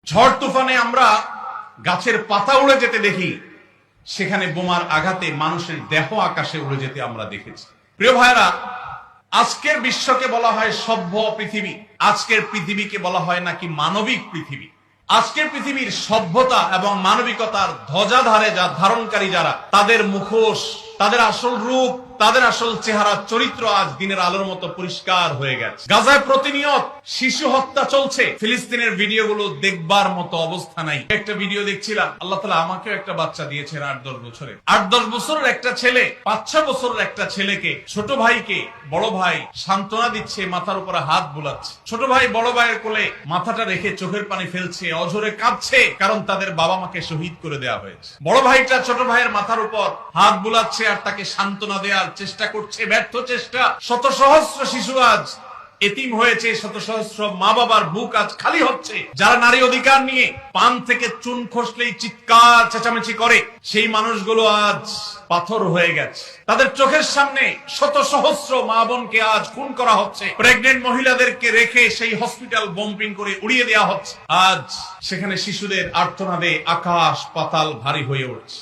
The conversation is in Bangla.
ঝড় তুফানে আমরা গাছের পাতা উড়ে যেতে দেখি, সেখানে বোমার আঘাতে মানুষের দেহ আকাশে উড়ে যেতে আমরা দেখেছি। প্রিয় ভাইরা, আজকের বিশ্বকে বলা হয় সভ্য পৃথিবী, আজকের পৃথিবীকে বলা হয় নাকি মানবিক পৃথিবী। আজকের পৃথিবীর সভ্যতা এবং মানবিকতার ধ্বজাধারে যা ধারণকারী যারা, তাদের মুখোশ, তাদের আসল রূপ, তাদের আসল চেহারা, চরিত্র আজ দিনের আলোর মতো পরিষ্কার হয়ে গেছে। গাজায় প্রতিনিয়ত শিশু হত্যা চলছে, ফিলিস্তিনের ভিডিওগুলো দেখবার মতো অবস্থা নাই। একটা ভিডিও দেখছিলাম, আল্লাহ তাআলা আমাকেও একটা বাচ্চা দিয়েছেন ৮-১০ বছরের। ৮-১০ বছরের একটা ছেলে ৫-৬ বছরের একটা ছেলেকে, ছোট ভাইকে বড় ভাই সান্ত্বনা দিচ্ছে, মাথার উপরে হাত বুলাচ্ছে। ছোট ভাই বড় ভাইয়ের কোলে মাথাটা রেখে চোখের পানি ফেলছে, অঝরে কাঁদছে, কারণ তাদের বাবা মাকে শহীদ করে দেওয়া হয়েছে। বড় ভাইটা ছোট ভাইয়ের মাথার উপর হাত বুলাচ্ছে আর তাকে সান্ত্বনা দেওয়ার চেষ্টা করছে, ব্যর্থ চেষ্টা। শত সহস্র শিশু আজ এতিম হয়েছে, শত সহস্র মা বাবার বুক আজ খালি হচ্ছে। যারা নারী অধিকার নিয়ে পান থেকে চুন খসলেই চিৎকার চেঁচামেচি করে, সেই মানুষগুলো আজ পাথর হয়ে গেছে। তাদের চোখের সামনে শত সহস্র মা বোনকে আজ খুন করা হচ্ছে, প্রেগনেন্ট মহিলাদেরকে রেখে সেই হসপিটাল বম্পিং করে উড়িয়ে দেওয়া হচ্ছে। আজ সেখানে শিশুদের আর্তনাদে আকাশ পাতাল ভারী হয়ে উঠছে।